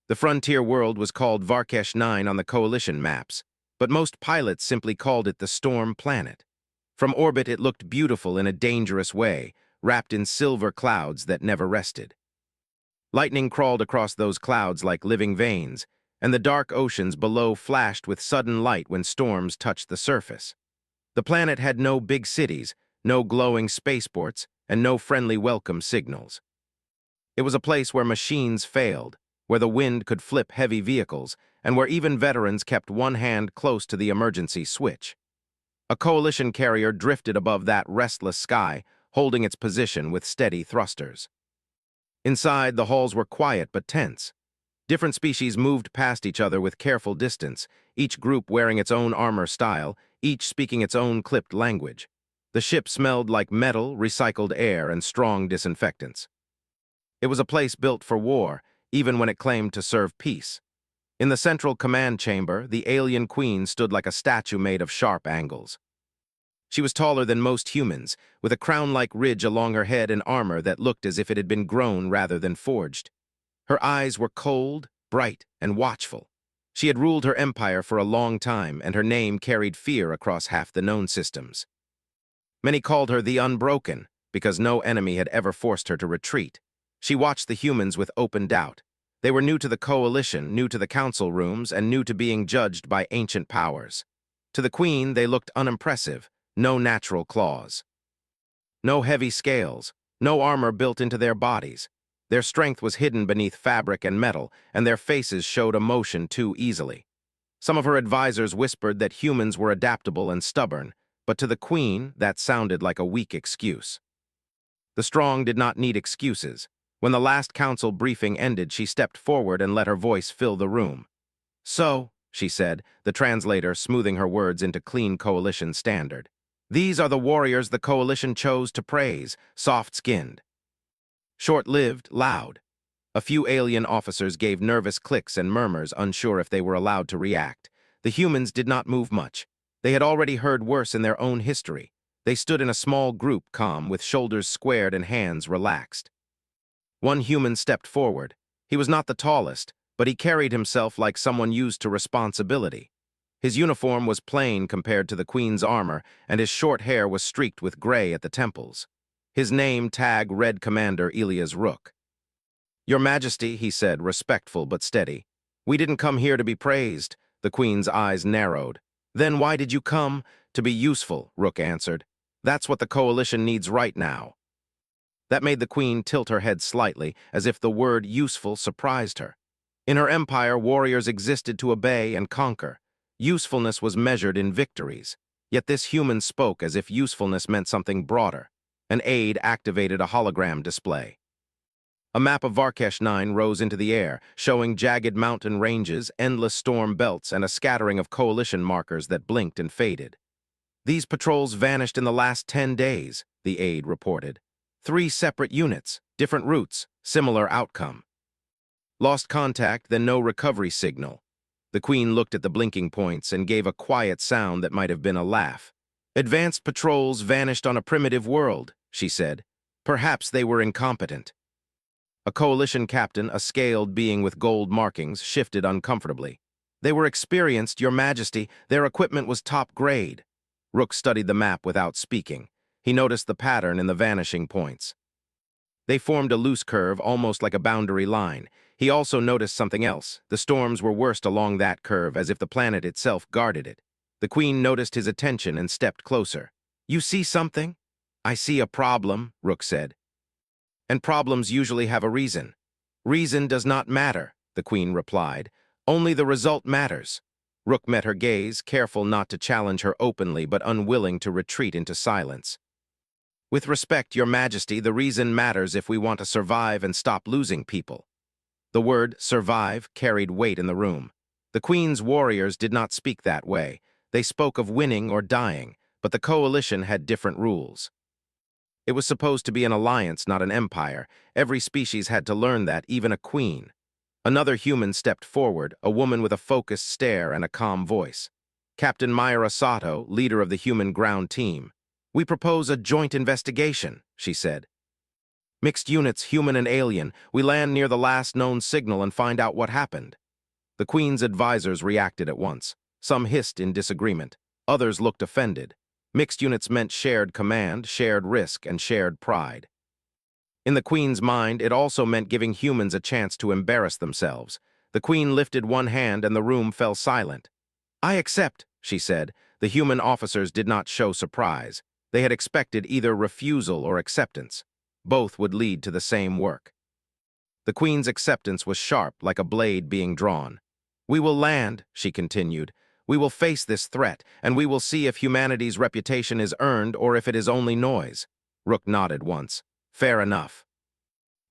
The frontier world was called Varkesh 9 on the Coalition maps, but most pilots simply called it the Storm Planet. From orbit it looked beautiful in a dangerous way, wrapped in silver clouds that never rested. Lightning crawled across those clouds like living veins, and the dark oceans below flashed with sudden light when storms touched the surface. The planet had no big cities, no glowing spaceports, and no friendly welcome signals. It was a place where machines failed, where the wind could flip heavy vehicles, and where even veterans kept one hand close to the emergency switch. A Coalition carrier drifted above that restless sky, holding its position with steady thrusters. Inside, the halls were quiet but tense. Different species moved past each other with careful distance, each group wearing its own armor style, each speaking its own clipped language. The ship smelled like metal, recycled air, and strong disinfectants. It was a place built for war, even when it claimed to serve peace. In the central command chamber, the alien queen stood like a statue made of sharp angles. She was taller than most humans, with a crown-like ridge along her head and armor that looked as if it had been grown rather than forged. Her eyes were cold, bright, and watchful. She had ruled her empire for a long time, and her name carried fear across half the known systems. Many called her the Unbroken, because no enemy had ever forced her to retreat. She watched the humans with open doubt. They were new to the Coalition, new to the council rooms, and new to being judged by ancient powers. To the Queen, they looked unimpressive, no natural claws. No heavy scales, no armor built into their bodies. Their strength was hidden beneath fabric and metal, and their faces showed emotion too easily. Some of her advisors whispered that humans were adaptable and stubborn, but to the Queen, that sounded like a weak excuse. The strong did not need excuses. When the last council briefing ended, she stepped forward and let her voice fill the room. "So," she said, the translator smoothing her words into clean Coalition standard, "these are the warriors the Coalition chose to praise, soft-skinned. Short-lived, loud." A few alien officers gave nervous clicks and murmurs, unsure if they were allowed to react. The humans did not move much. They had already heard worse in their own history. They stood in a small group, calm, with shoulders squared and hands relaxed. One human stepped forward. He was not the tallest, but he carried himself like someone used to responsibility. His uniform was plain compared to the Queen's armor, and his short hair was streaked with gray at the temples. His name tag read Commander Elias Rook. "Your Majesty," he said, respectful but steady. "We didn't come here to be praised." The Queen's eyes narrowed. "Then why did you come?" "To be useful," Rook answered. "That's what the Coalition needs right now." That made the Queen tilt her head slightly, as if the word useful surprised her. In her empire, warriors existed to obey and conquer. Usefulness was measured in victories. Yet this human spoke as if usefulness meant something broader. An aide activated a hologram display. A map of Varkesh 9 rose into the air, showing jagged mountain ranges, endless storm belts, and a scattering of Coalition markers that blinked and faded. "These patrols vanished in the last 10 days, the aide reported. 3 separate units, different routes, similar outcome. Lost contact, then no recovery signal." The Queen looked at the blinking points and gave a quiet sound that might have been a laugh. "Advanced patrols vanished on a primitive world," she said. "Perhaps they were incompetent." A Coalition captain, a scaled being with gold markings, shifted uncomfortably. "They were experienced, Your Majesty. Their equipment was top grade." Rook studied the map without speaking. He noticed the pattern in the vanishing points. They formed a loose curve, almost like a boundary line. He also noticed something else. The storms were worst along that curve, as if the planet itself guarded it. The Queen noticed his attention and stepped closer. "You see something?" "I see a problem," Rook said. "And problems usually have a reason." "Reason does not matter," the Queen replied. "Only the result matters." Rook met her gaze, careful not to challenge her openly, but unwilling to retreat into silence. "With respect, Your Majesty, the reason matters if we want to survive and stop losing people." The word survive carried weight in the room. The Queen's warriors did not speak that way. They spoke of winning or dying, but the Coalition had different rules. It was supposed to be an alliance, not an empire. Every species had to learn that, even a queen. Another human stepped forward, a woman with a focused stare and a calm voice. "Captain Myra Sato, leader of the human ground team. We propose a joint investigation," she said. Mixed units, human and alien. We land near the last known signal and find out what happened. The Queen's advisors reacted at once. Some hissed in disagreement. Others looked offended. Mixed units meant shared command, shared risk, and shared pride. In the Queen's mind, it also meant giving humans a chance to embarrass themselves. The Queen lifted one hand and the room fell silent. "I accept," she said. The human officers did not show surprise. They had expected either refusal or acceptance. Both would lead to the same work. The Queen's acceptance was sharp, like a blade being drawn. "We will land," she continued. "We will face this threat, and we will see if humanity's reputation is earned or if it is only noise." Rook nodded once. "Fair enough."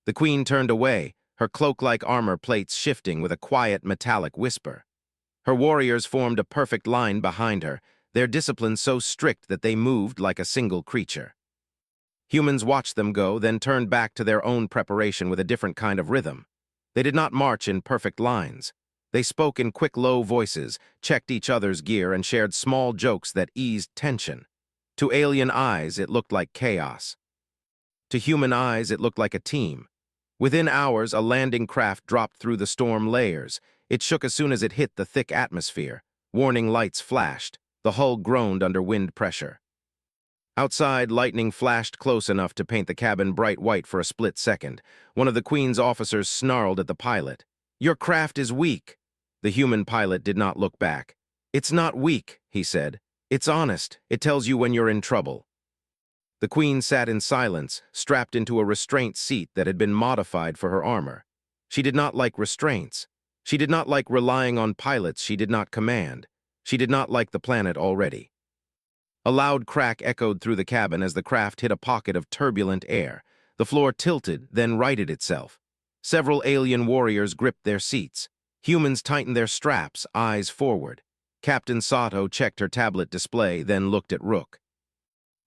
The Queen turned away, her cloak-like armor plates shifting with a quiet metallic whisper. Her warriors formed a perfect line behind her, their discipline so strict that they moved like a single creature. Humans watched them go, then turned back to their own preparation with a different kind of rhythm. They did not march in perfect lines. They spoke in quick, low voices, checked each other's gear, and shared small jokes that eased tension. To alien eyes, it looked like chaos. To human eyes, it looked like a team. Within hours, a landing craft dropped through the storm layers. It shook as soon as it hit the thick atmosphere. Warning lights flashed. The hull groaned under wind pressure. Outside, lightning flashed close enough to paint the cabin bright white for a split second. One of the Queen's officers snarled at the pilot. "Your craft is weak." The human pilot did not look back. "It's not weak," he said. "It's honest. It tells you when you're in trouble." The Queen sat in silence, strapped into a restraint seat that had been modified for her armor. She did not like restraints. She did not like relying on pilots she did not command. She did not like the planet already. A loud crack echoed through the cabin as the craft hit a pocket of turbulent air. The floor tilted, then righted itself. Several alien warriors gripped their seats. Humans tightened their straps, eyes forward. Captain Sato checked her tablet display, then looked at Rook.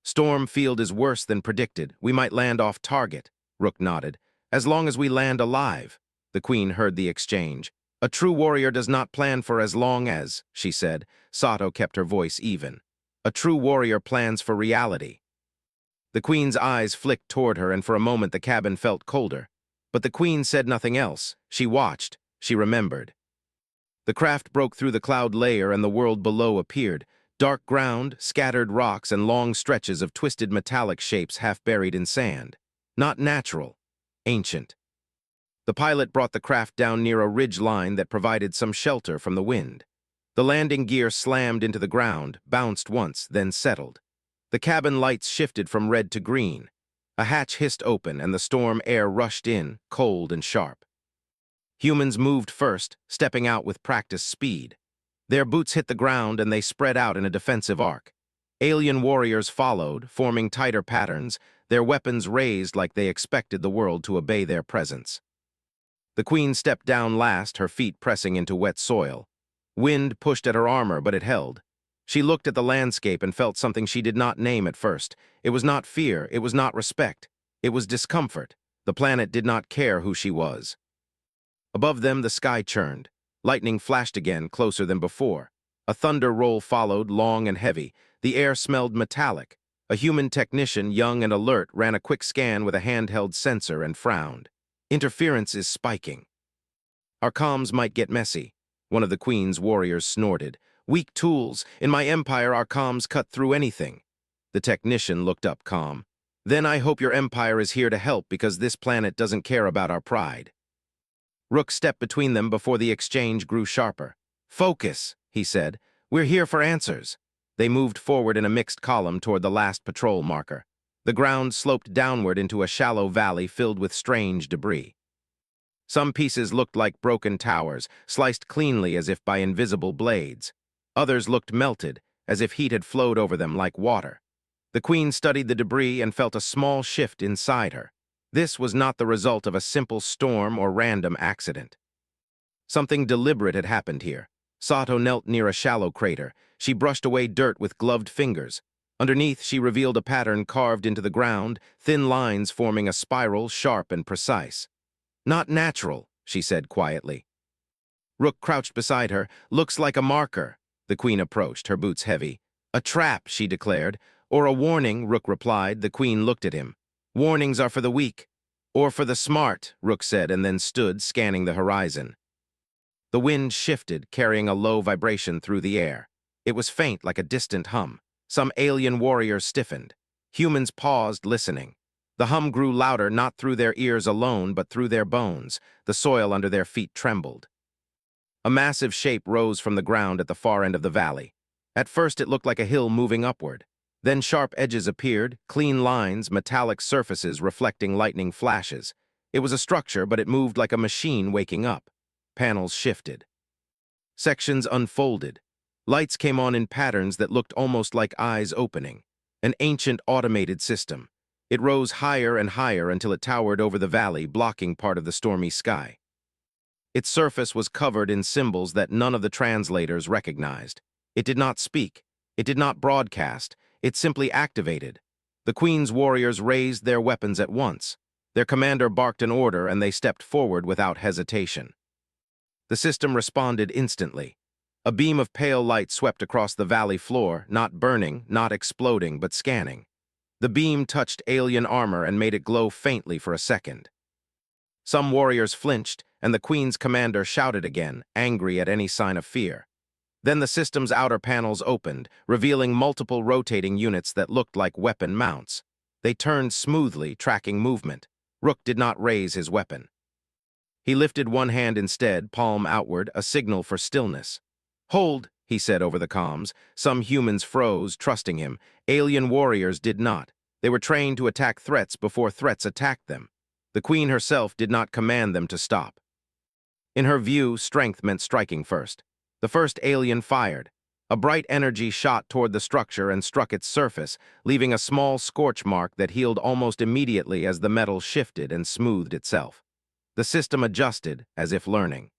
"Storm field is worse than predicted. We might land off target." Rook nodded. "As long as we land alive." The Queen heard the exchange. "A true warrior does not plan for as long as," she said. Sato kept her voice even. "A true warrior plans for reality." The Queen's eyes flicked toward her, and for a moment the cabin felt colder. But the Queen said nothing else. She watched. She remembered. The craft broke through the cloud layer and the world below appeared. Dark ground, scattered rocks, and long stretches of twisted metallic shapes half buried in sand. Not natural. Ancient. The pilot brought the craft down near a ridge line that provided some shelter from the wind. The landing gear slammed into the ground, bounced once, then settled. The cabin lights shifted from red to green. A hatch hissed open, and the storm air rushed in, cold and sharp. Humans moved first, stepping out with practiced speed. Their boots hit the ground, and they spread out in a defensive arc. Alien warriors followed, forming tighter patterns, their weapons raised like they expected the world to obey their presence. The Queen stepped down last, her feet pressing into wet soil. Wind pushed at her armor, but it held. She looked at the landscape and felt something she did not name at first. It was not fear, it was not respect. It was discomfort. The planet did not care who she was. Above them, the sky churned. Lightning flashed again, closer than before. A thunder roll followed, long and heavy. The air smelled metallic. A human technician, young and alert, ran a quick scan with a handheld sensor and frowned. "Interference is spiking." "Our comms might get messy," one of the Queen's warriors snorted. "Weak tools. In my empire, our comms cut through anything." The technician looked up calm. "Then I hope your empire is here to help because this planet doesn't care about our pride." Rook stepped between them before the exchange grew sharper. "Focus," he said. "We're here for answers." They moved forward in a mixed column toward the last patrol marker. The ground sloped downward into a shallow valley filled with strange debris. Some pieces looked like broken towers, sliced cleanly as if by invisible blades. Others looked melted, as if heat had flowed over them like water. The Queen studied the debris and felt a small shift inside her. This was not the result of a simple storm or random accident. Something deliberate had happened here. Sato knelt near a shallow crater. She brushed away dirt with gloved fingers. Underneath, she revealed a pattern carved into the ground, thin lines forming a spiral, sharp and precise. "Not natural," she said quietly. Rook crouched beside her. "Looks like a marker." The Queen approached, her boots heavy. "A trap," she declared. "Or a warning," Rook replied. The Queen looked at him. "Warnings are for the weak." Or for the smart, Rook said, and then stood, scanning the horizon. The wind shifted, carrying a low vibration through the air. It was faint, like a distant hum. Some alien warriors stiffened. Humans paused, listening. The hum grew louder, not through their ears alone, but through their bones. The soil under their feet trembled. A massive shape rose from the ground at the far end of the valley. At first it looked like a hill moving upward. Then sharp edges appeared, clean lines, metallic surfaces reflecting lightning flashes. It was a structure, but it moved like a machine waking up. Panels shifted. Sections unfolded. Lights came on in patterns that looked almost like eyes opening. An ancient automated system. It rose higher and higher until it towered over the valley, blocking part of the stormy sky. Its surface was covered in symbols that none of the translators recognized. It did not speak. It did not broadcast. It simply activated. The Queen's warriors raised their weapons at once. Their commander barked an order, and they stepped forward without hesitation. The system responded instantly. A beam of pale light swept across the valley floor, not burning, not exploding, but scanning. The beam touched alien armor and made it glow faintly for a second. Some warriors flinched, and the Queen's commander shouted again, angry at any sign of fear. Then the system's outer panels opened, revealing multiple rotating units that looked like weapon mounts. They turned smoothly, tracking movement. Rook did not raise his weapon. He lifted one hand instead, palm outward, a signal for stillness. "Hold," he said over the comms. Some humans froze, trusting him. Alien warriors did not. They were trained to attack threats before threats attacked them. The Queen herself did not command them to stop. In her view, strength meant striking first. The first alien fired. A bright energy shot toward the structure and struck its surface, leaving a small scorch mark that healed almost immediately as the metal shifted and smoothed itself. The system adjusted, as if learning.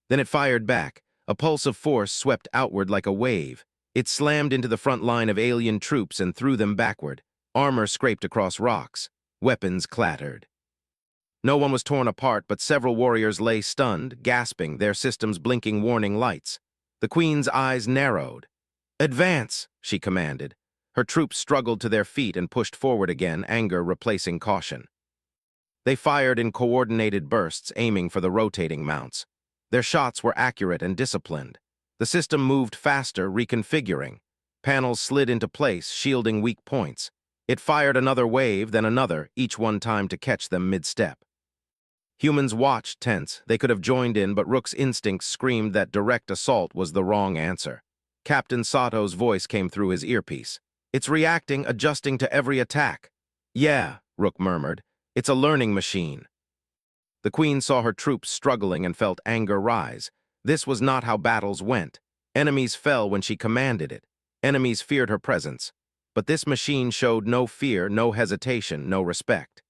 Then it fired back. A pulse of force swept outward like a wave. It slammed into the front line of alien troops and threw them backward. Armor scraped across rocks. Weapons clattered. No one was torn apart, but several warriors lay stunned, gasping, their systems blinking warning lights. The Queen's eyes narrowed. "Advance," she commanded. Her troops struggled to their feet and pushed forward again, anger replacing caution. They fired in coordinated bursts, aiming for the rotating mounts. Their shots were accurate and disciplined. The system moved faster, reconfiguring. Panels slid into place, shielding weak points. It fired another wave, then another, each one timed to catch them mid-step. Humans watched, tense. They could have joined in, but Rook's instincts screamed that direct assault was the wrong answer. Captain Sato's voice came through his earpiece. "It's reacting, adjusting to every attack." "Yeah," Rook murmured. "It's a learning machine." The Queen saw her troops struggling and felt anger rise. This was not how battles went. Enemies fell when she commanded it. Enemies feared her presence. But this machine showed no fear, no hesitation, no respect.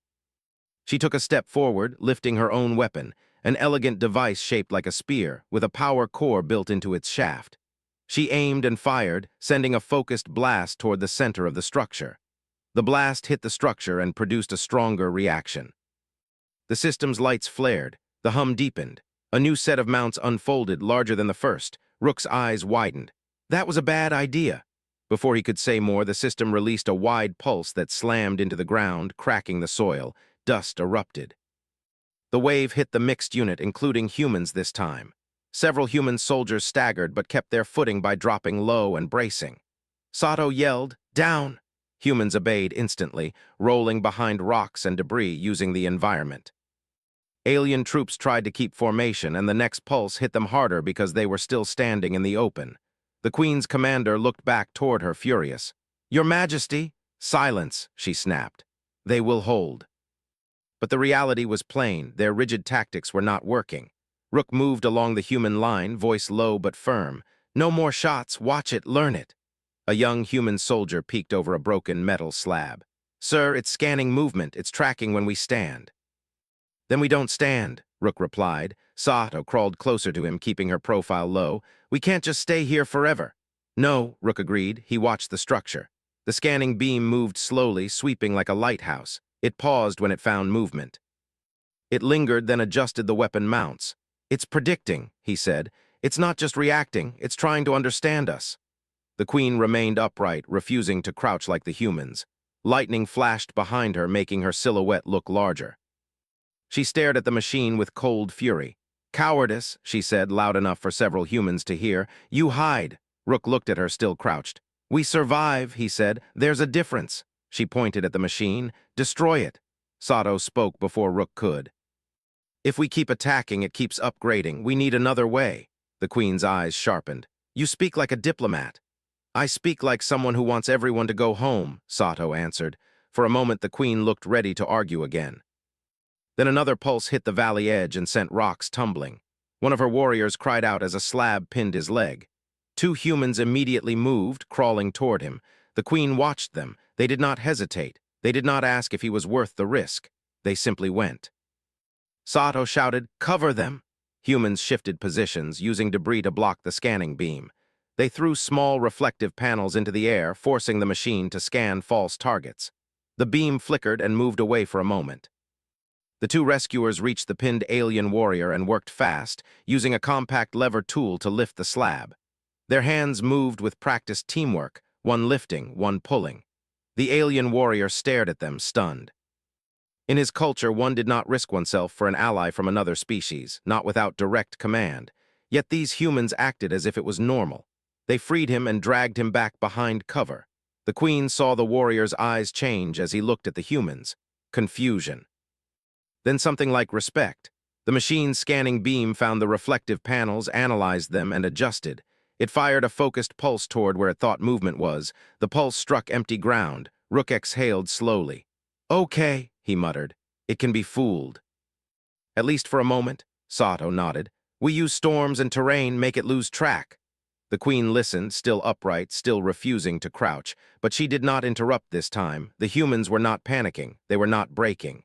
She took a step forward, lifting her own weapon, an elegant device shaped like a spear, with a power core built into its shaft. She aimed and fired, sending a focused blast toward the center of the structure. The blast hit the structure and produced a stronger reaction. The system's lights flared. The hum deepened. A new set of mounts unfolded, larger than the first. Rook's eyes widened. That was a bad idea. Before he could say more, the system released a wide pulse that slammed into the ground, cracking the soil. Dust erupted. The wave hit the mixed unit, including humans this time. Several human soldiers staggered but kept their footing by dropping low and bracing. Sato yelled, "Down!" Humans obeyed instantly, rolling behind rocks and debris using the environment. Alien troops tried to keep formation, and the next pulse hit them harder because they were still standing in the open. The Queen's commander looked back toward her, furious. "Your Majesty!" "Silence," she snapped. "They will hold." But the reality was plain. Their rigid tactics were not working. Rook moved along the human line, voice low but firm. "No more shots. Watch it. Learn it." A young human soldier peeked over a broken metal slab. "Sir, it's scanning movement. It's tracking when we stand." "Then we don't stand," Rook replied. Sato crawled closer to him, keeping her profile low. "We can't just stay here forever." "No," Rook agreed. He watched the structure. The scanning beam moved slowly, sweeping like a lighthouse. It paused when it found movement. It lingered, then adjusted the weapon mounts. "It's predicting," he said. "It's not just reacting. It's trying to understand us." The Queen remained upright, refusing to crouch like the humans. Lightning flashed behind her, making her silhouette look larger. She stared at the machine with cold fury. "Cowardice," she said, loud enough for several humans to hear. "You hide." Rook looked at her, still crouched. "We survive," he said. "There's a difference." She pointed at the machine. "Destroy it." Sato spoke before Rook could. "If we keep attacking, it keeps upgrading. We need another way." The Queen's eyes sharpened. "You speak like a diplomat." "I speak like someone who wants everyone to go home," Sato answered. For a moment, the Queen looked ready to argue again. Then another pulse hit the valley edge and sent rocks tumbling. One of her warriors cried out as a slab pinned his leg. Two humans immediately moved, crawling toward him. The Queen watched them. They did not hesitate. They did not ask if he was worth the risk. They simply went. Sato shouted, "Cover them!" Humans shifted positions, using debris to block the scanning beam. They threw small reflective panels into the air, forcing the machine to scan false targets. The beam flickered and moved away for a moment. The two rescuers reached the pinned alien warrior and worked fast, using a compact lever tool to lift the slab. Their hands moved with practiced teamwork, one lifting, one pulling. The alien warrior stared at them, stunned. In his culture, one did not risk oneself for an ally from another species, not without direct command. Yet these humans acted as if it was normal. They freed him and dragged him back behind cover. The Queen saw the warrior's eyes change as he looked at the humans. Confusion. Then something like respect. The machine's scanning beam found the reflective panels, analyzed them, and adjusted. It fired a focused pulse toward where it thought movement was. The pulse struck empty ground. Rook exhaled slowly. "Okay," he muttered. "It can be fooled." "At least for a moment," Sato nodded. "We use storms and terrain, make it lose track." The Queen listened, still upright, still refusing to crouch. But she did not interrupt this time. The humans were not panicking. They were not breaking.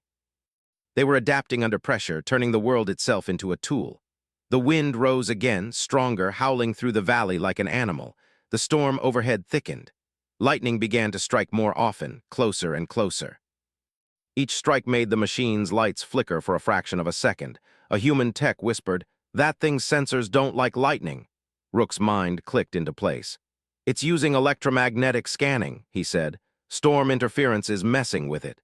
They were adapting under pressure, turning the world itself into a tool. The wind rose again, stronger, howling through the valley like an animal. The storm overhead thickened. Lightning began to strike more often, closer and closer. Each strike made the machine's lights flicker for a fraction of a second. A human tech whispered, "That thing's sensors don't like lightning." Rook's mind clicked into place. "It's using electromagnetic scanning," he said. "Storm interference is messing with it."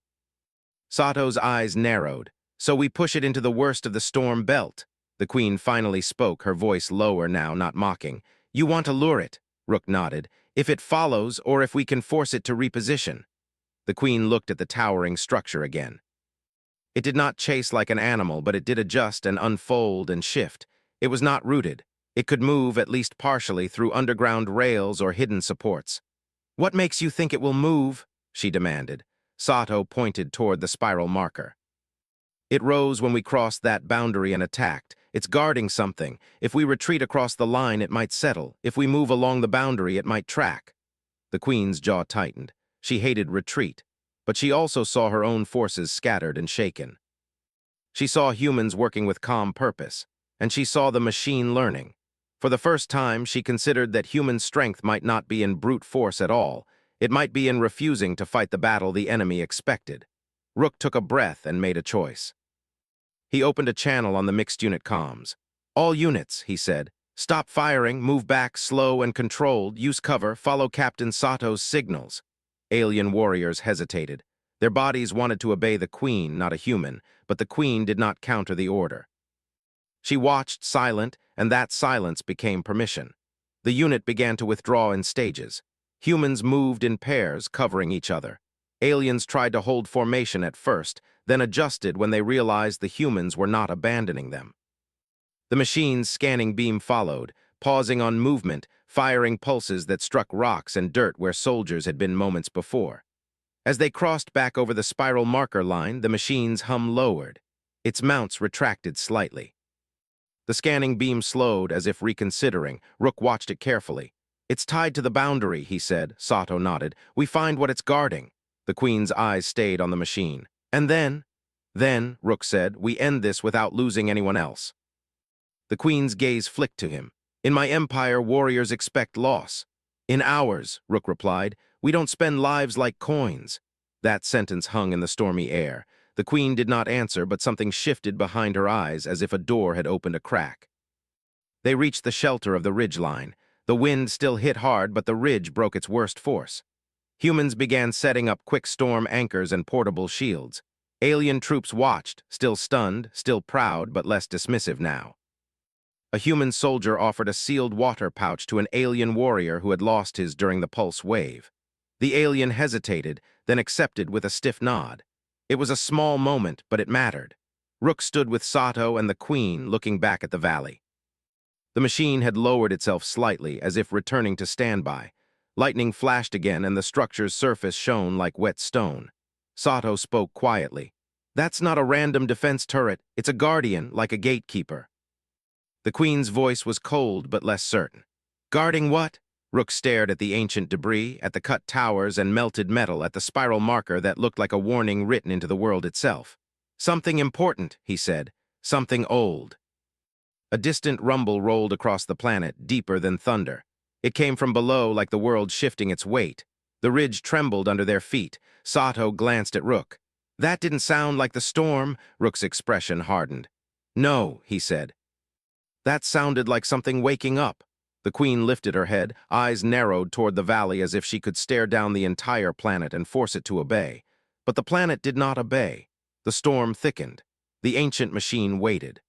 Sato's eyes narrowed. "So we push it into the worst of the storm belt." The Queen finally spoke, her voice lower now, not mocking. "You want to lure it?" Rook nodded. "If it follows, or if we can force it to reposition." The Queen looked at the towering structure again. It did not chase like an animal, but it did adjust and unfold and shift. It was not rooted. It could move, at least partially, through underground rails or hidden supports. "What makes you think it will move?" she demanded. Sato pointed toward the spiral marker. "It rose when we crossed that boundary and attacked. It's guarding something. If we retreat across the line, it might settle. If we move along the boundary, it might track." The Queen's jaw tightened. She hated retreat, but she also saw her own forces scattered and shaken. She saw humans working with calm purpose, and she saw the machine learning. For the first time, she considered that human strength might not be in brute force at all. It might be in refusing to fight the battle the enemy expected. Rook took a breath and made a choice. He opened a channel on the mixed unit comms. "All units," he said. "Stop firing, move back, slow and controlled, use cover, follow Captain Sato's signals." Alien warriors hesitated. Their bodies wanted to obey the Queen, not a human, but the Queen did not counter the order. She watched, silent, and that silence became permission. The unit began to withdraw in stages. Humans moved in pairs, covering each other. Aliens tried to hold formation at first, then adjusted when they realized the humans were not abandoning them. The machine's scanning beam followed, pausing on movement, firing pulses that struck rocks and dirt where soldiers had been moments before. As they crossed back over the spiral marker line, the machine's hum lowered. Its mounts retracted slightly. The scanning beam slowed, as if reconsidering. Rook watched it carefully. "It's tied to the boundary," he said. Sato nodded. "We find what it's guarding." The Queen's eyes stayed on the machine. "And then," Rook said, "we end this without losing anyone else." The Queen's gaze flicked to him. "In my empire, warriors expect loss." "In ours," Rook replied. "We don't spend lives like coins." That sentence hung in the stormy air. The Queen did not answer, but something shifted behind her eyes as if a door had opened a crack. They reached the shelter of the ridge line. The wind still hit hard, but the ridge broke its worst force. Humans began setting up quick storm anchors and portable shields. Alien troops watched, still stunned, still proud, but less dismissive now. A human soldier offered a sealed water pouch to an alien warrior who had lost his during the pulse wave. The alien hesitated, then accepted with a stiff nod. It was a small moment, but it mattered. Rook stood with Sato and the Queen, looking back at the valley. The machine had lowered itself slightly, as if returning to standby. Lightning flashed again, and the structure's surface shone like wet stone. Sato spoke quietly. "That's not a random defense turret, it's a guardian, like a gatekeeper." The Queen's voice was cold but less certain. "Guarding what?" Rook stared at the ancient debris, at the cut towers and melted metal, at the spiral marker that looked like a warning written into the world itself. "Something important," he said. "Something old." A distant rumble rolled across the planet, deeper than thunder. It came from below, like the world shifting its weight. The ridge trembled under their feet. Sato glanced at Rook. "That didn't sound like the storm." Rook's expression hardened. "No," he said. "That sounded like something waking up." The Queen lifted her head, eyes narrowed toward the valley as if she could stare down the entire planet and force it to obey. But the planet did not obey. The storm thickened. The ancient machine waited.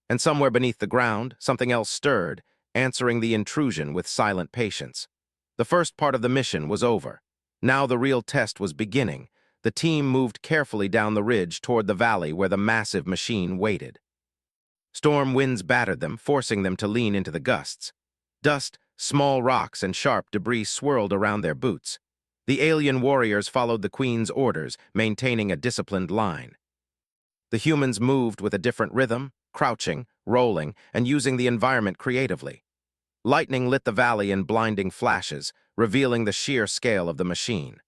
And somewhere beneath the ground, something else stirred, answering the intrusion with silent patience. The first part of the mission was over. Now the real test was beginning. The team moved carefully down the ridge toward the valley where the massive machine waited. Storm winds battered them, forcing them to lean into the gusts. Dust, small rocks, and sharp debris swirled around their boots. The alien warriors followed the Queen's orders, maintaining a disciplined line. The humans moved with a different rhythm, crouching, rolling, and using the environment creatively. Lightning lit the valley in blinding flashes, revealing the sheer scale of the machine.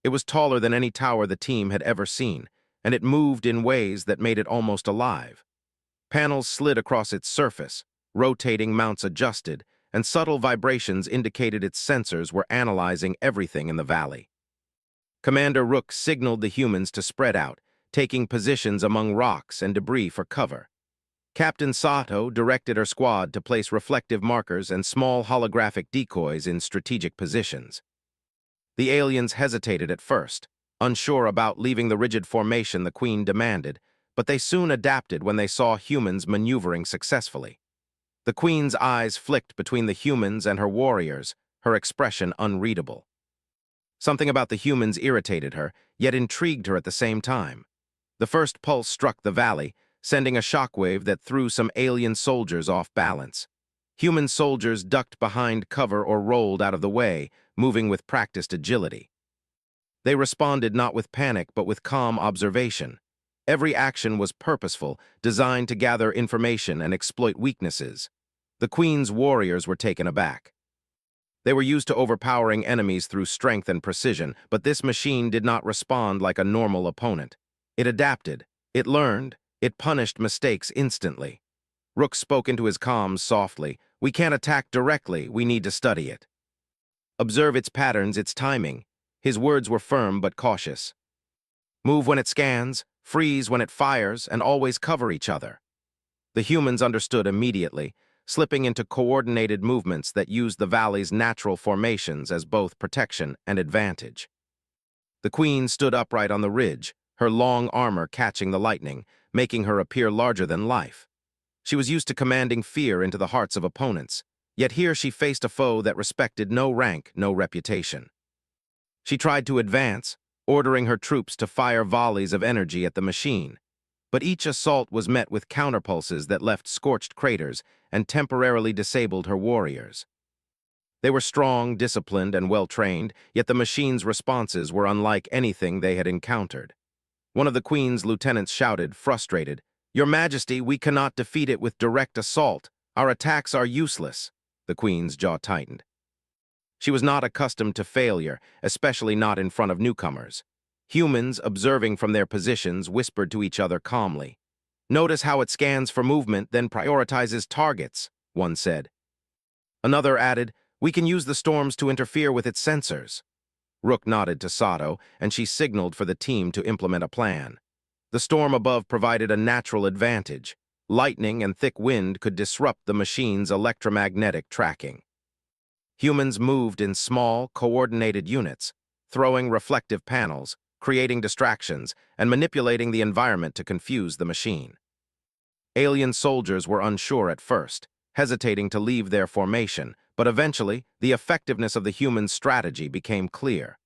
It was taller than any tower the team had ever seen, and it moved in ways that made it almost alive. Panels slid across its surface, rotating mounts adjusted, and subtle vibrations indicated its sensors were analyzing everything in the valley. Commander Rook signaled the humans to spread out, taking positions among rocks and debris for cover. Captain Sato directed her squad to place reflective markers and small holographic decoys in strategic positions. The aliens hesitated at first, unsure about leaving the rigid formation the Queen demanded, but they soon adapted when they saw humans maneuvering successfully. The Queen's eyes flicked between the humans and her warriors, her expression unreadable. Something about the humans irritated her, yet intrigued her at the same time. The first pulse struck the valley, sending a shockwave that threw some alien soldiers off balance. Human soldiers ducked behind cover or rolled out of the way, moving with practiced agility. They responded not with panic but with calm observation. Every action was purposeful, designed to gather information and exploit weaknesses. The Queen's warriors were taken aback. They were used to overpowering enemies through strength and precision, but this machine did not respond like a normal opponent. It adapted, it learned, it punished mistakes instantly. Rook spoke into his comms softly. "We can't attack directly, we need to study it. Observe its patterns, its timing." His words were firm but cautious. "Move when it scans, freeze when it fires, and always cover each other." The humans understood immediately, slipping into coordinated movements that used the valley's natural formations as both protection and advantage. The Queen stood upright on the ridge, her long armor catching the lightning, making her appear larger than life. She was used to commanding fear into the hearts of opponents, yet here she faced a foe that respected no rank, no reputation. She tried to advance, ordering her troops to fire volleys of energy at the machine. But each assault was met with counterpulses that left scorched craters and temporarily disabled her warriors. They were strong, disciplined, and well-trained, yet the machine's responses were unlike anything they had encountered. One of the Queen's lieutenants shouted, frustrated, "Your Majesty, we cannot defeat it with direct assault. Our attacks are useless." The Queen's jaw tightened. She was not accustomed to failure, especially not in front of newcomers. Humans, observing from their positions, whispered to each other calmly. "Notice how it scans for movement, then prioritizes targets," one said. Another added, "We can use the storms to interfere with its sensors." Rook nodded to Sato, and she signaled for the team to implement a plan. The storm above provided a natural advantage. Lightning and thick wind could disrupt the machine's electromagnetic tracking. Humans moved in small, coordinated units, throwing reflective panels, creating distractions and manipulating the environment to confuse the machine. Alien soldiers were unsure at first, hesitating to leave their formation, but eventually, the effectiveness of the human strategy became clear.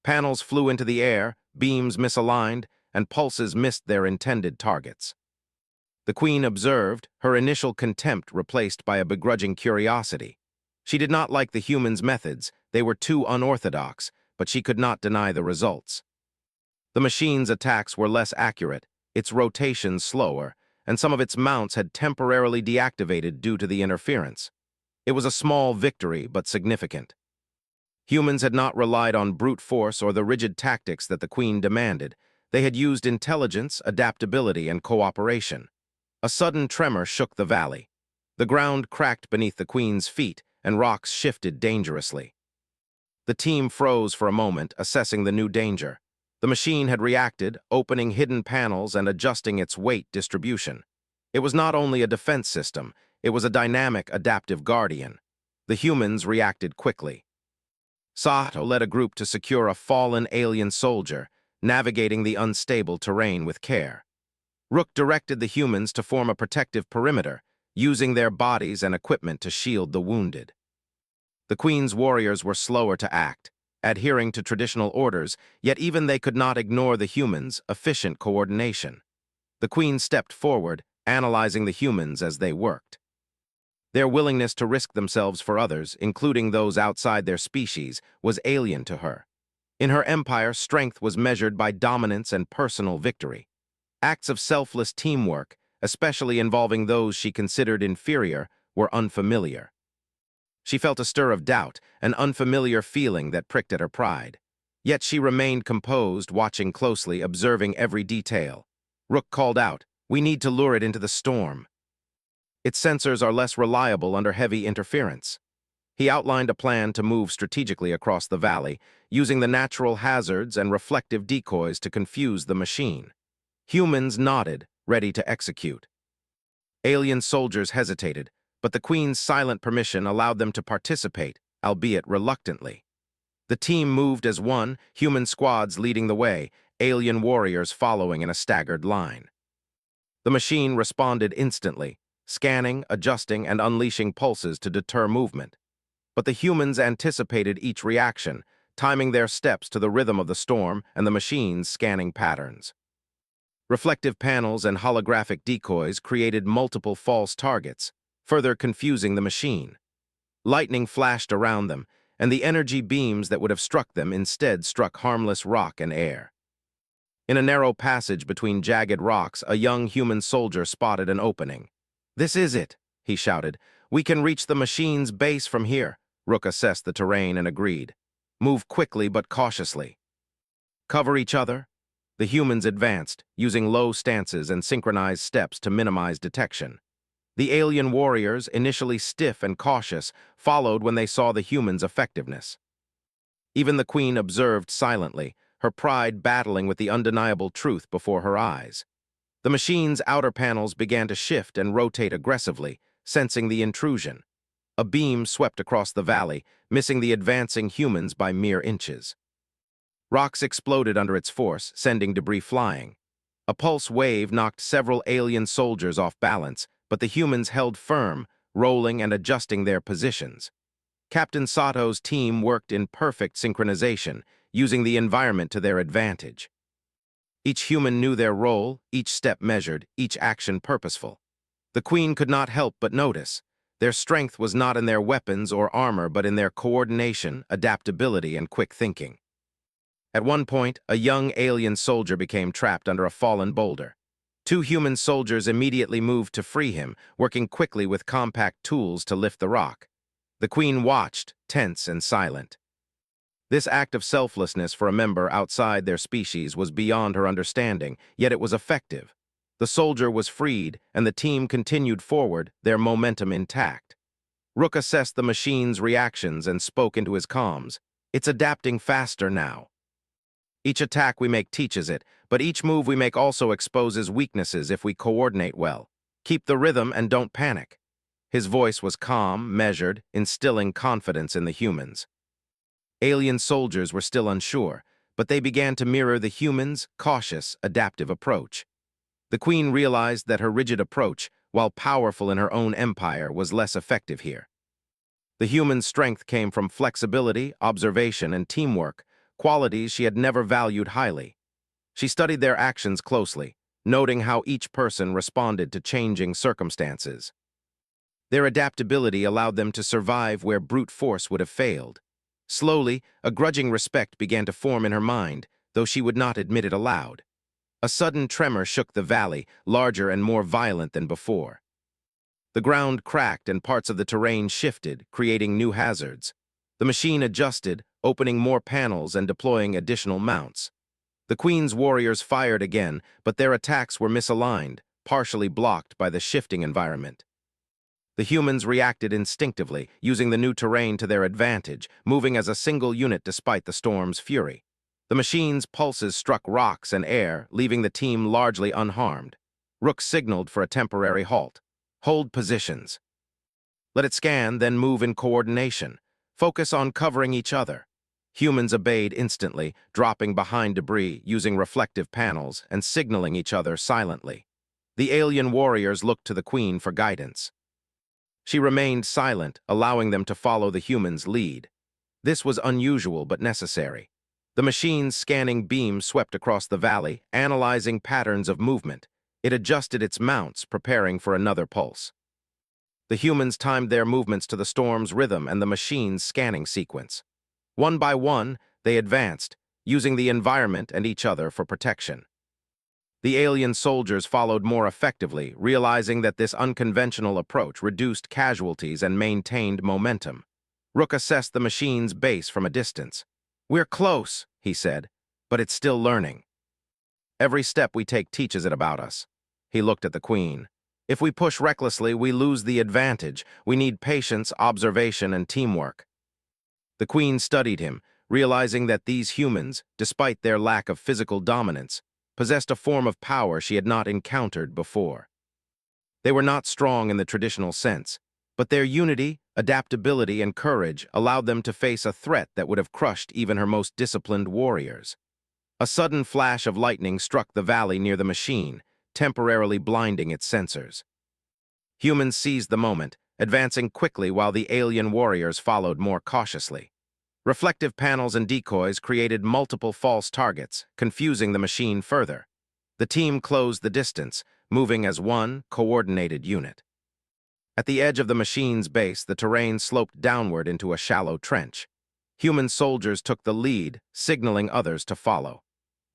Panels flew into the air, beams misaligned, and pulses missed their intended targets. The Queen observed, her initial contempt replaced by a begrudging curiosity. She did not like the humans' methods, they were too unorthodox, but she could not deny the results. The machine's attacks were less accurate, its rotations slower, and some of its mounts had temporarily deactivated due to the interference. It was a small victory, but significant. Humans had not relied on brute force or the rigid tactics that the Queen demanded. They had used intelligence, adaptability, and cooperation. A sudden tremor shook the valley. The ground cracked beneath the Queen's feet, and rocks shifted dangerously. The team froze for a moment, assessing the new danger. The machine had reacted, opening hidden panels and adjusting its weight distribution. It was not only a defense system, it was a dynamic, adaptive guardian. The humans reacted quickly. Sato led a group to secure a fallen alien soldier, navigating the unstable terrain with care. Rook directed the humans to form a protective perimeter, using their bodies and equipment to shield the wounded. The Queen's warriors were slower to act, adhering to traditional orders, yet even they could not ignore the humans' efficient coordination. The Queen stepped forward, analyzing the humans as they worked. Their willingness to risk themselves for others, including those outside their species, was alien to her. In her empire, strength was measured by dominance and personal victory. Acts of selfless teamwork, especially involving those she considered inferior, were unfamiliar. She felt a stir of doubt, an unfamiliar feeling that pricked at her pride. Yet she remained composed, watching closely, observing every detail. Rook called out, "We need to lure it into the storm. Its sensors are less reliable under heavy interference." He outlined a plan to move strategically across the valley, using the natural hazards and reflective decoys to confuse the machine. Humans nodded, ready to execute. Alien soldiers hesitated, but the Queen's silent permission allowed them to participate, albeit reluctantly. The team moved as one, human squads leading the way, alien warriors following in a staggered line. The machine responded instantly, scanning, adjusting, and unleashing pulses to deter movement. But the humans anticipated each reaction, timing their steps to the rhythm of the storm and the machine's scanning patterns. Reflective panels and holographic decoys created multiple false targets, further confusing the machine. Lightning flashed around them, and the energy beams that would have struck them instead struck harmless rock and air. In a narrow passage between jagged rocks, a young human soldier spotted an opening. "This is it," he shouted. "We can reach the machine's base from here." Rook assessed the terrain and agreed. "Move quickly but cautiously. Cover each other." The humans advanced, using low stances and synchronized steps to minimize detection. The alien warriors, initially stiff and cautious, followed when they saw the humans' effectiveness. Even the Queen observed silently, her pride battling with the undeniable truth before her eyes. The machine's outer panels began to shift and rotate aggressively, sensing the intrusion. A beam swept across the valley, missing the advancing humans by mere inches. Rocks exploded under its force, sending debris flying. A pulse wave knocked several alien soldiers off balance, but the humans held firm, rolling and adjusting their positions. Captain Sato's team worked in perfect synchronization, using the environment to their advantage. Each human knew their role, each step measured, each action purposeful. The Queen could not help but notice. Their strength was not in their weapons or armor, but in their coordination, adaptability, and quick thinking. At one point, a young alien soldier became trapped under a fallen boulder. Two human soldiers immediately moved to free him, working quickly with compact tools to lift the rock. The Queen watched, tense and silent. This act of selflessness for a member outside their species was beyond her understanding, yet it was effective. The soldier was freed, and the team continued forward, their momentum intact. Rook assessed the machine's reactions and spoke into his comms. "It's adapting faster now. Each attack we make teaches it, but each move we make also exposes weaknesses if we coordinate well. Keep the rhythm and don't panic." His voice was calm, measured, instilling confidence in the humans. Alien soldiers were still unsure, but they began to mirror the humans' cautious, adaptive approach. The queen realized that her rigid approach, while powerful in her own empire, was less effective here. The human strength came from flexibility, observation, and teamwork, qualities she had never valued highly. She studied their actions closely, noting how each person responded to changing circumstances. Their adaptability allowed them to survive where brute force would have failed. Slowly, a grudging respect began to form in her mind, though she would not admit it aloud. A sudden tremor shook the valley, larger and more violent than before. The ground cracked and parts of the terrain shifted, creating new hazards. The machine adjusted, opening more panels and deploying additional mounts. The Queen's warriors fired again, but their attacks were misaligned, partially blocked by the shifting environment. The humans reacted instinctively, using the new terrain to their advantage, moving as a single unit despite the storm's fury. The machine's pulses struck rocks and air, leaving the team largely unharmed. Rook signaled for a temporary halt. Hold positions. Let it scan, then move in coordination. Focus on covering each other. Humans obeyed instantly, dropping behind debris, using reflective panels, and signaling each other silently. The alien warriors looked to the Queen for guidance. She remained silent, allowing them to follow the humans' lead. This was unusual but necessary. The machine's scanning beam swept across the valley, analyzing patterns of movement. It adjusted its mounts, preparing for another pulse. The humans timed their movements to the storm's rhythm and the machine's scanning sequence. One by one, they advanced, using the environment and each other for protection. The alien soldiers followed more effectively, realizing that this unconventional approach reduced casualties and maintained momentum. Rook assessed the machine's base from a distance. "We're close," he said, "but it's still learning. Every step we take teaches it about us." He looked at the Queen. "If we push recklessly, we lose the advantage. We need patience, observation, and teamwork." The Queen studied him, realizing that these humans, despite their lack of physical dominance, possessed a form of power she had not encountered before. They were not strong in the traditional sense, but their unity, adaptability, and courage allowed them to face a threat that would have crushed even her most disciplined warriors. A sudden flash of lightning struck the valley near the machine, temporarily blinding its sensors. Humans seized the moment, advancing quickly while the alien warriors followed more cautiously. Reflective panels and decoys created multiple false targets, confusing the machine further. The team closed the distance, moving as one coordinated unit. At the edge of the machine's base, the terrain sloped downward into a shallow trench. Human soldiers took the lead, signaling others to follow.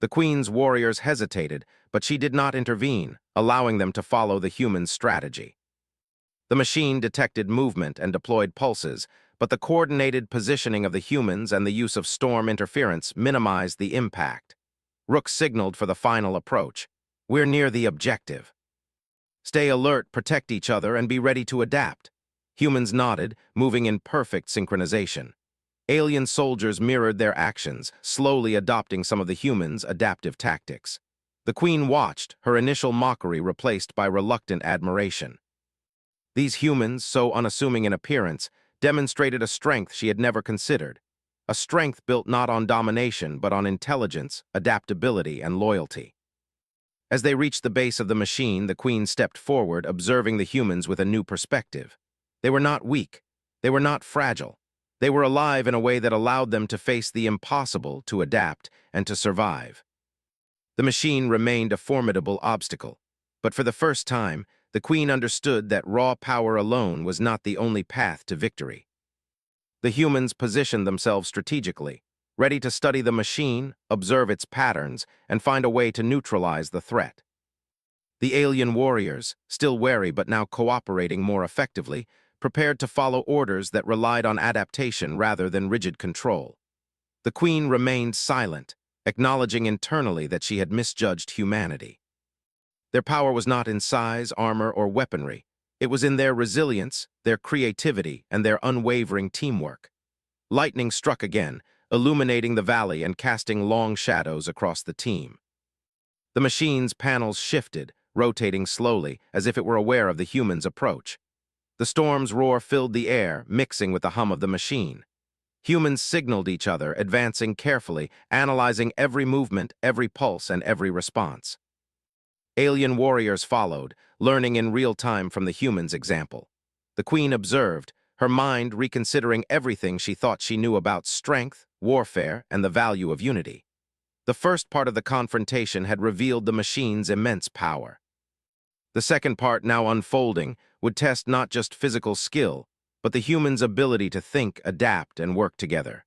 The Queen's warriors hesitated, but she did not intervene, allowing them to follow the human strategy. The machine detected movement and deployed pulses, but the coordinated positioning of the humans and the use of storm interference minimized the impact. Rook signaled for the final approach. "We're near the objective. Stay alert, protect each other, and be ready to adapt." Humans nodded, moving in perfect synchronization. Alien soldiers mirrored their actions, slowly adopting some of the humans' adaptive tactics. The Queen watched, her initial mockery replaced by reluctant admiration. These humans, so unassuming in appearance, demonstrated a strength she had never considered, a strength built not on domination but on intelligence, adaptability, and loyalty. As they reached the base of the machine, the Queen stepped forward, observing the humans with a new perspective. They were not weak. They were not fragile. They were alive in a way that allowed them to face the impossible, to adapt, and to survive. The machine remained a formidable obstacle, but for the first time, the Queen understood that raw power alone was not the only path to victory. The humans positioned themselves strategically, ready to study the machine, observe its patterns, and find a way to neutralize the threat. The alien warriors, still wary but now cooperating more effectively, prepared to follow orders that relied on adaptation rather than rigid control. The Queen remained silent, acknowledging internally that she had misjudged humanity. Their power was not in size, armor, or weaponry. It was in their resilience, their creativity, and their unwavering teamwork. Lightning struck again, illuminating the valley and casting long shadows across the team. The machine's panels shifted, rotating slowly, as if it were aware of the humans' approach. The storm's roar filled the air, mixing with the hum of the machine. Humans signaled each other, advancing carefully, analyzing every movement, every pulse, and every response. Alien warriors followed, learning in real time from the humans' example. The Queen observed, her mind reconsidering everything she thought she knew about strength, warfare, and the value of unity. The first part of the confrontation had revealed the machine's immense power. The second part, now unfolding, would test not just physical skill, but the humans' ability to think, adapt, and work together.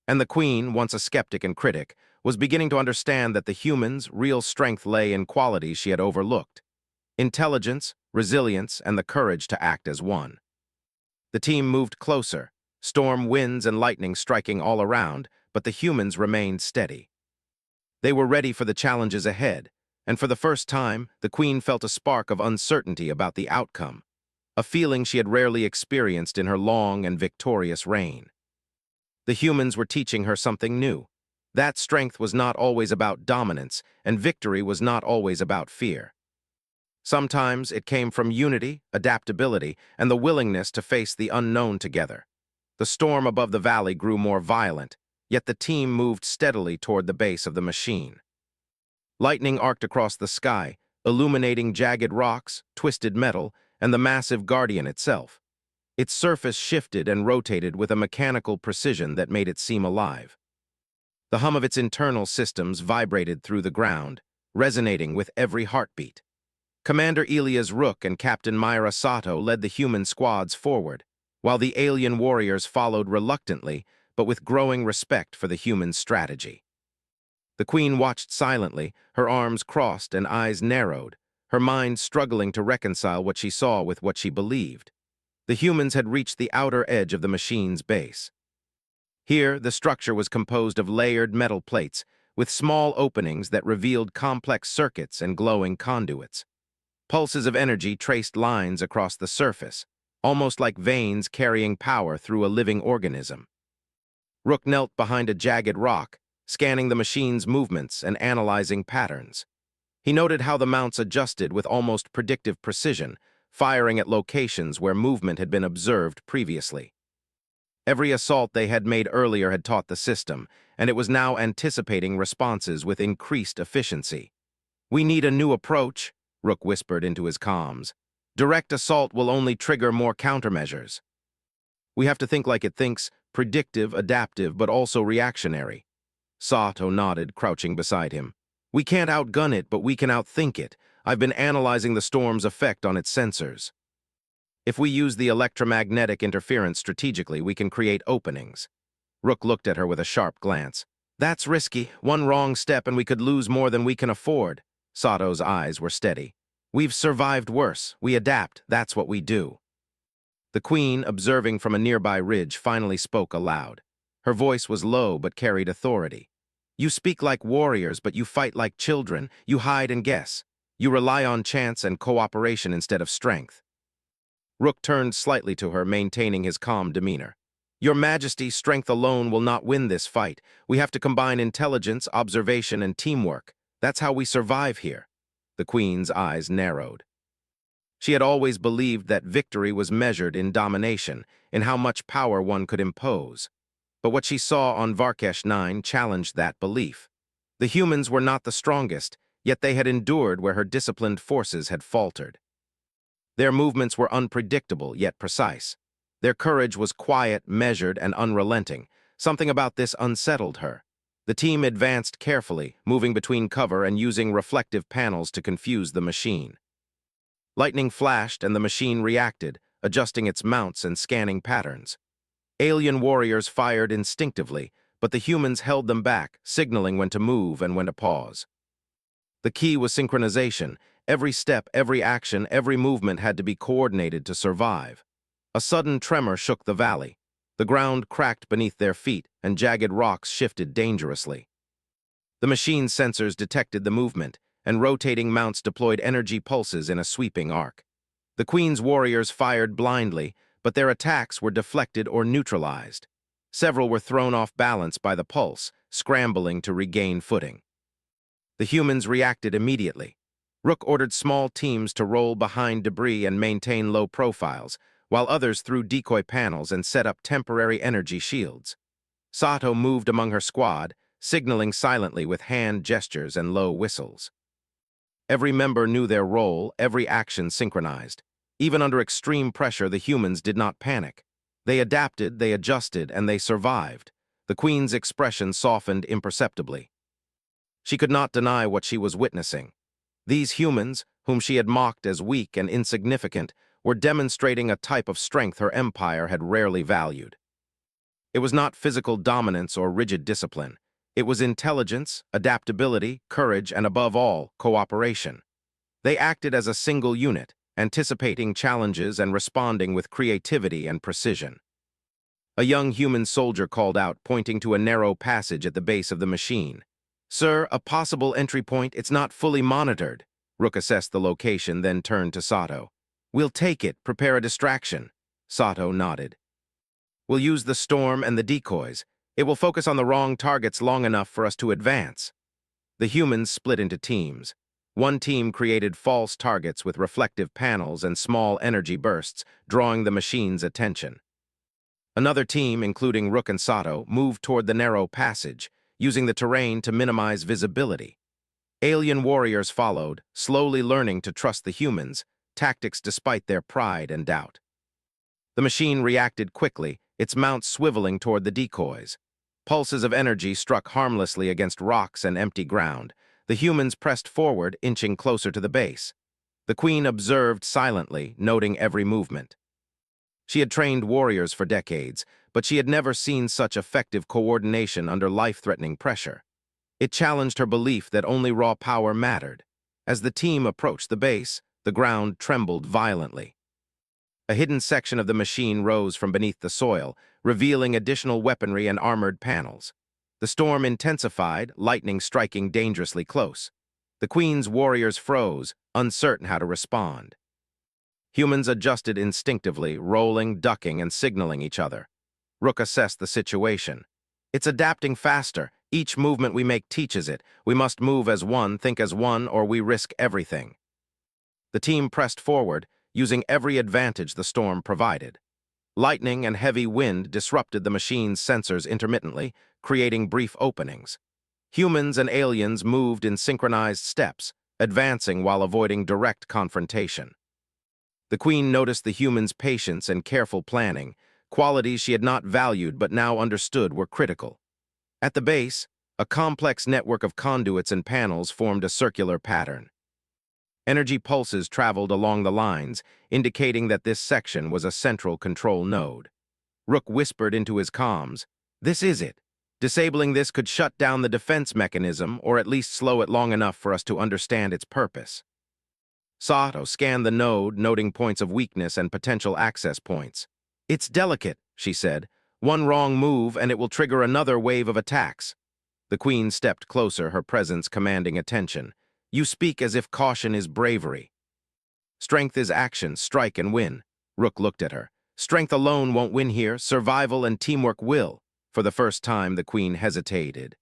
And the Queen, once a skeptic and critic, was beginning to understand that the humans' real strength lay in qualities she had overlooked: intelligence, resilience, and the courage to act as one. The team moved closer, storm winds and lightning striking all around, but the humans remained steady. They were ready for the challenges ahead, and for the first time, the Queen felt a spark of uncertainty about the outcome, a feeling she had rarely experienced in her long and victorious reign. The humans were teaching her something new. That strength was not always about dominance, and victory was not always about fear. Sometimes it came from unity, adaptability, and the willingness to face the unknown together. The storm above the valley grew more violent, yet the team moved steadily toward the base of the machine. Lightning arced across the sky, illuminating jagged rocks, twisted metal, and the massive guardian itself. Its surface shifted and rotated with a mechanical precision that made it seem alive. The hum of its internal systems vibrated through the ground, resonating with every heartbeat. Commander Elias Rook and Captain Myra Sato led the human squads forward, while the alien warriors followed reluctantly, but with growing respect for the human strategy. The Queen watched silently, her arms crossed and eyes narrowed, her mind struggling to reconcile what she saw with what she believed. The humans had reached the outer edge of the machine's base. Here, the structure was composed of layered metal plates, with small openings that revealed complex circuits and glowing conduits. Pulses of energy traced lines across the surface, almost like veins carrying power through a living organism. Rook knelt behind a jagged rock, scanning the machine's movements and analyzing patterns. He noted how the mounts adjusted with almost predictive precision, firing at locations where movement had been observed previously. Every assault they had made earlier had taught the system, and it was now anticipating responses with increased efficiency. "We need a new approach," Rook whispered into his comms. "Direct assault will only trigger more countermeasures. We have to think like it thinks, predictive, adaptive, but also reactionary." Sato nodded, crouching beside him. "We can't outgun it, but we can outthink it. I've been analyzing the storm's effect on its sensors. If we use the electromagnetic interference strategically, we can create openings." Rook looked at her with a sharp glance. "That's risky. One wrong step and we could lose more than we can afford." Sato's eyes were steady. "We've survived worse. We adapt. That's what we do." The Queen, observing from a nearby ridge, finally spoke aloud. Her voice was low but carried authority. "You speak like warriors, but you fight like children. You hide and guess. You rely on chance and cooperation instead of strength." Rook turned slightly to her, maintaining his calm demeanor. "Your Majesty, strength alone will not win this fight. We have to combine intelligence, observation, and teamwork. That's how we survive here." The Queen's eyes narrowed. She had always believed that victory was measured in domination, in how much power one could impose. But what she saw on Varkesh 9 challenged that belief. The humans were not the strongest, yet they had endured where her disciplined forces had faltered. Their movements were unpredictable yet precise. Their courage was quiet, measured, and unrelenting. Something about this unsettled her. The team advanced carefully, moving between cover and using reflective panels to confuse the machine. Lightning flashed and the machine reacted, adjusting its mounts and scanning patterns. Alien warriors fired instinctively, but the humans held them back, signaling when to move and when to pause. The key was synchronization. Every step, every action, every movement had to be coordinated to survive. A sudden tremor shook the valley. The ground cracked beneath their feet, and jagged rocks shifted dangerously. The machine's sensors detected the movement, and rotating mounts deployed energy pulses in a sweeping arc. The Queen's warriors fired blindly, but their attacks were deflected or neutralized. Several were thrown off balance by the pulse, scrambling to regain footing. The humans reacted immediately. Rook ordered small teams to roll behind debris and maintain low profiles, while others threw decoy panels and set up temporary energy shields. Sato moved among her squad, signaling silently with hand gestures and low whistles. Every member knew their role, every action synchronized. Even under extreme pressure, the humans did not panic. They adapted, they adjusted, and they survived. The Queen's expression softened imperceptibly. She could not deny what she was witnessing. These humans, whom she had mocked as weak and insignificant, were demonstrating a type of strength her empire had rarely valued. It was not physical dominance or rigid discipline. It was intelligence, adaptability, courage, and above all, cooperation. They acted as a single unit, anticipating challenges and responding with creativity and precision. A young human soldier called out, pointing to a narrow passage at the base of the machine. "Sir, a possible entry point, it's not fully monitored." Rook assessed the location, then turned to Sato. "We'll take it, prepare a distraction." Sato nodded. "We'll use the storm and the decoys. It will focus on the wrong targets long enough for us to advance." The humans split into teams. One team created false targets with reflective panels and small energy bursts, drawing the machine's attention. Another team, including Rook and Sato, moved toward the narrow passage, using the terrain to minimize visibility. Alien warriors followed, slowly learning to trust the humans, tactics despite their pride and doubt. The machine reacted quickly, its mount swiveling toward the decoys. Pulses of energy struck harmlessly against rocks and empty ground. The humans pressed forward, inching closer to the base. The Queen observed silently, noting every movement. She had trained warriors for decades, but she had never seen such effective coordination under life-threatening pressure. It challenged her belief that only raw power mattered. As the team approached the base, the ground trembled violently. A hidden section of the machine rose from beneath the soil, revealing additional weaponry and armored panels. The storm intensified, lightning striking dangerously close. The Queen's warriors froze, uncertain how to respond. Humans adjusted instinctively, rolling, ducking, and signaling each other. Rook assessed the situation. "It's adapting faster. Each movement we make teaches it. We must move as one, think as one, or we risk everything." The team pressed forward, using every advantage the storm provided. Lightning and heavy wind disrupted the machine's sensors intermittently, creating brief openings. Humans and aliens moved in synchronized steps, advancing while avoiding direct confrontation. The Queen noticed the humans' patience and careful planning, qualities she had not valued but now understood were critical. At the base, a complex network of conduits and panels formed a circular pattern. Energy pulses traveled along the lines, indicating that this section was a central control node. Rook whispered into his comms, "This is it. Disabling this could shut down the defense mechanism, or at least slow it long enough for us to understand its purpose." Sato scanned the node, noting points of weakness and potential access points. "It's delicate," she said. "One wrong move and it will trigger another wave of attacks." The Queen stepped closer, her presence commanding attention. "You speak as if caution is bravery." "Strength is action, strike and win." Rook looked at her. "Strength alone won't win here, survival and teamwork will." For the first time, the Queen hesitated.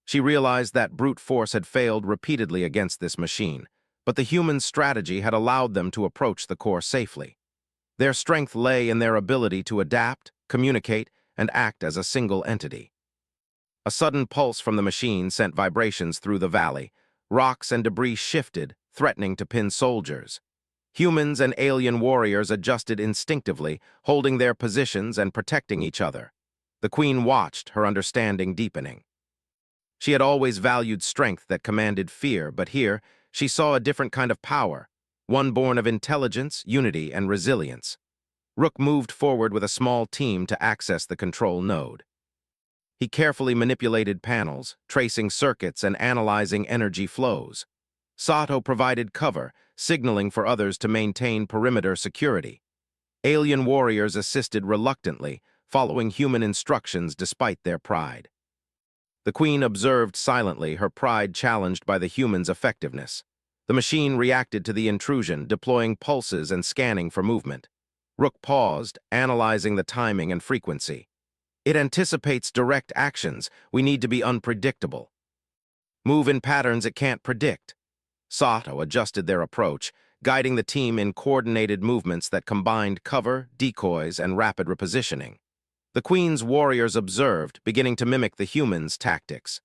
She realized that brute force had failed repeatedly against this machine, but the human strategy had allowed them to approach the core safely. Their strength lay in their ability to adapt, communicate, and act as a single entity. A sudden pulse from the machine sent vibrations through the valley. Rocks and debris shifted, threatening to pin soldiers. Humans and alien warriors adjusted instinctively, holding their positions and protecting each other. The Queen watched, her understanding deepening. She had always valued strength that commanded fear, but here, she saw a different kind of power, one born of intelligence, unity, and resilience. Rook moved forward with a small team to access the control node. He carefully manipulated panels, tracing circuits and analyzing energy flows. Sato provided cover, signaling for others to maintain perimeter security. Alien warriors assisted reluctantly, following human instructions despite their pride. The Queen observed silently, her pride challenged by the humans' effectiveness. The machine reacted to the intrusion, deploying pulses and scanning for movement. Rook paused, analyzing the timing and frequency. "It anticipates direct actions. We need to be unpredictable. Move in patterns it can't predict." Sato adjusted their approach, guiding the team in coordinated movements that combined cover, decoys, and rapid repositioning. The Queen's warriors observed, beginning to mimic the humans' tactics.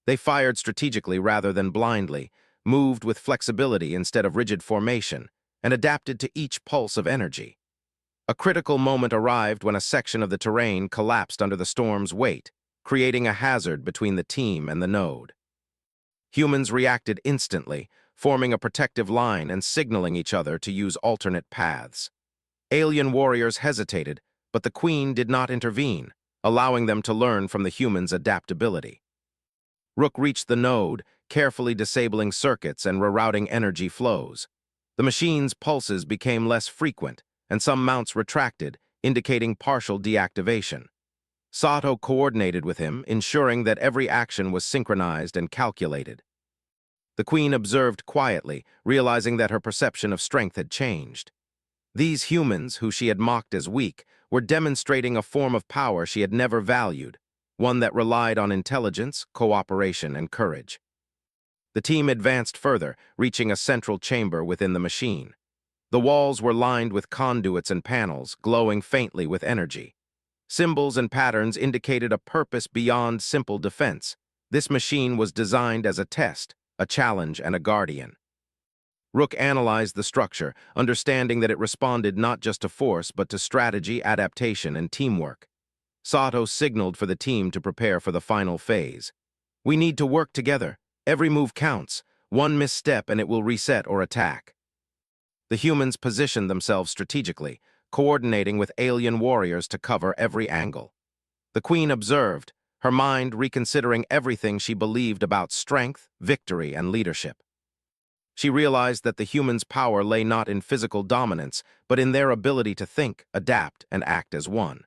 They fired strategically rather than blindly, moved with flexibility instead of rigid formation, and adapted to each pulse of energy. A critical moment arrived when a section of the terrain collapsed under the storm's weight, creating a hazard between the team and the node. Humans reacted instantly, forming a protective line and signaling each other to use alternate paths. Alien warriors hesitated, but the Queen did not intervene, allowing them to learn from the humans' adaptability. Rook reached the node, carefully disabling circuits and rerouting energy flows. The machine's pulses became less frequent, and some mounts retracted, indicating partial deactivation. Sato coordinated with him, ensuring that every action was synchronized and calculated. The Queen observed quietly, realizing that her perception of strength had changed. These humans, who she had mocked as weak, were demonstrating a form of power she had never valued, one that relied on intelligence, cooperation, and courage. The team advanced further, reaching a central chamber within the machine. The walls were lined with conduits and panels, glowing faintly with energy. Symbols and patterns indicated a purpose beyond simple defense. This machine was designed as a test, a challenge, and a guardian. Rook analyzed the structure, understanding that it responded not just to force but to strategy, adaptation, and teamwork. Sato signaled for the team to prepare for the final phase. "We need to work together. Every move counts. One misstep and it will reset or attack." The humans positioned themselves strategically, coordinating with alien warriors to cover every angle. The Queen observed, her mind reconsidering everything she believed about strength, victory, and leadership. She realized that the humans' power lay not in physical dominance, but in their ability to think, adapt, and act as one.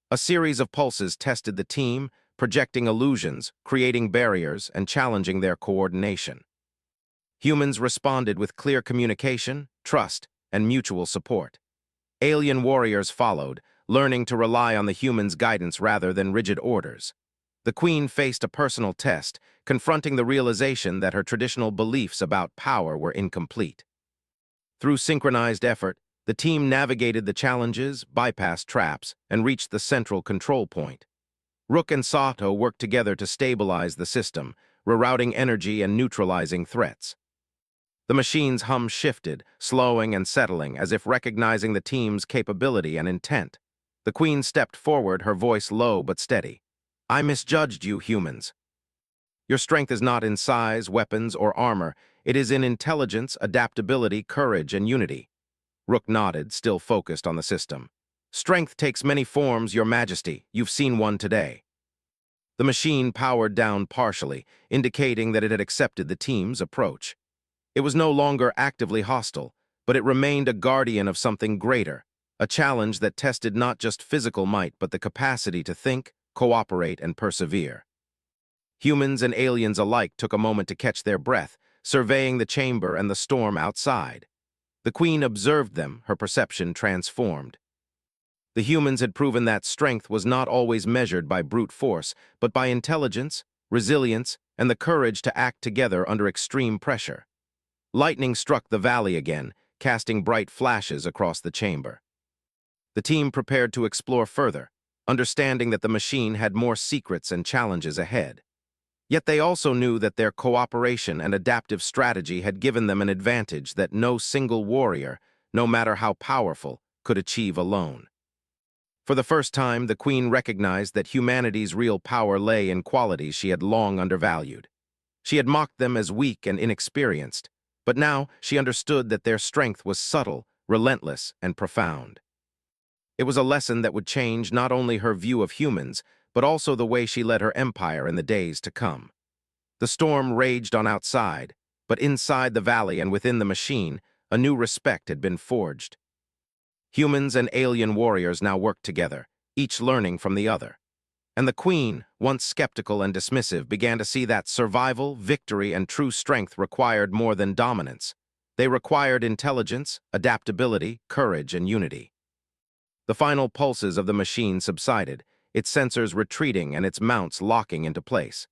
A series of pulses tested the team, projecting illusions, creating barriers, and challenging their coordination. Humans responded with clear communication, trust, and mutual support. Alien warriors followed, learning to rely on the humans' guidance rather than rigid orders. The Queen faced a personal test, confronting the realization that her traditional beliefs about power were incomplete. Through synchronized effort, the team navigated the challenges, bypassed traps, and reached the central control point. Rook and Sato worked together to stabilize the system, rerouting energy and neutralizing threats. The machine's hum shifted, slowing and settling, as if recognizing the team's capability and intent. The Queen stepped forward, her voice low but steady. "I misjudged you, humans. Your strength is not in size, weapons, or armor. It is in intelligence, adaptability, courage, and unity." Rook nodded, still focused on the system. "Strength takes many forms, Your Majesty. You've seen one today." The machine powered down partially, indicating that it had accepted the team's approach. It was no longer actively hostile, but it remained a guardian of something greater, a challenge that tested not just physical might but the capacity to think, cooperate, and persevere. Humans and aliens alike took a moment to catch their breath, surveying the chamber and the storm outside. The Queen observed them, her perception transformed. The humans had proven that strength was not always measured by brute force, but by intelligence, resilience, and the courage to act together under extreme pressure. Lightning struck the valley again, casting bright flashes across the chamber. The team prepared to explore further, understanding that the machine had more secrets and challenges ahead. Yet they also knew that their cooperation and adaptive strategy had given them an advantage that no single warrior, no matter how powerful, could achieve alone. For the first time, the Queen recognized that humanity's real power lay in qualities she had long undervalued. She had mocked them as weak and inexperienced, but now she understood that their strength was subtle, relentless, and profound. It was a lesson that would change not only her view of humans, but also the way she led her empire in the days to come. The storm raged on outside, but inside the valley and within the machine, a new respect had been forged. Humans and alien warriors now worked together, each learning from the other. And the Queen, once skeptical and dismissive, began to see that survival, victory, and true strength required more than dominance. They required intelligence, adaptability, courage, and unity. The final pulses of the machine subsided, its sensors retreating and its mounts locking into place.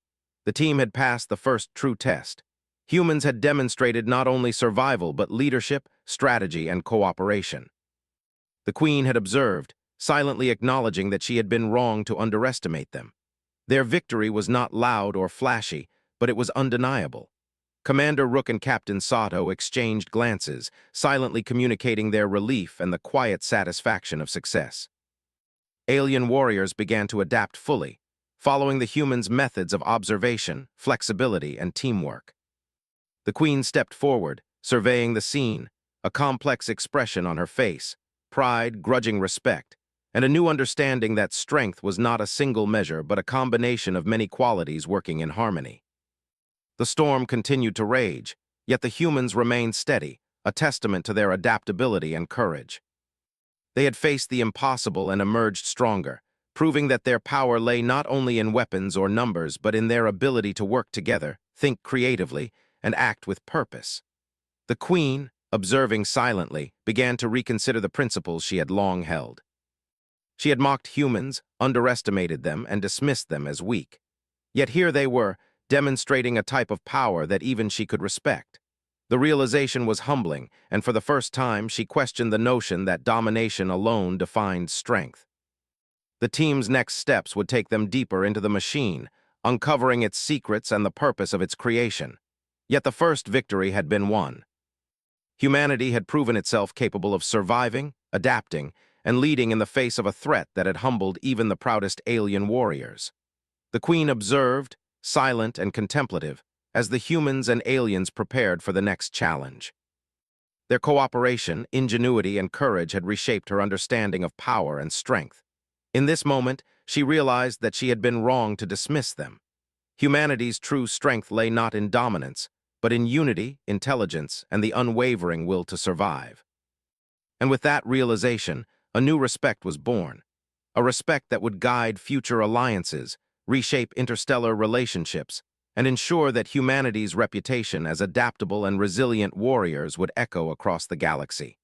The team had passed the first true test. Humans had demonstrated not only survival but leadership, strategy, and cooperation. The Queen had observed, silently acknowledging that she had been wrong to underestimate them. Their victory was not loud or flashy, but it was undeniable. Commander Rook and Captain Sato exchanged glances, silently communicating their relief and the quiet satisfaction of success. Alien warriors began to adapt fully, following the humans' methods of observation, flexibility, and teamwork. The Queen stepped forward, surveying the scene, a complex expression on her face, pride, grudging respect, and a new understanding that strength was not a single measure but a combination of many qualities working in harmony. The storm continued to rage, yet the humans remained steady, a testament to their adaptability and courage. They had faced the impossible and emerged stronger, proving that their power lay not only in weapons or numbers but in their ability to work together, think creatively, and act with purpose. The Queen, observing silently, began to reconsider the principles she had long held. She had mocked humans, underestimated them, and dismissed them as weak. Yet here they were, demonstrating a type of power that even she could respect. The realization was humbling, and for the first time she questioned the notion that domination alone defined strength. The team's next steps would take them deeper into the machine, uncovering its secrets and the purpose of its creation. Yet the first victory had been won. Humanity had proven itself capable of surviving, adapting, and leading in the face of a threat that had humbled even the proudest alien warriors. The Queen observed, silent and contemplative, as the humans and aliens prepared for the next challenge. Their cooperation, ingenuity, and courage had reshaped her understanding of power and strength. In this moment, she realized that she had been wrong to dismiss them. Humanity's true strength lay not in dominance, but in unity, intelligence, and the unwavering will to survive. And with that realization, a new respect was born, a respect that would guide future alliances, reshape interstellar relationships, and ensure that humanity's reputation as adaptable and resilient warriors would echo across the galaxy.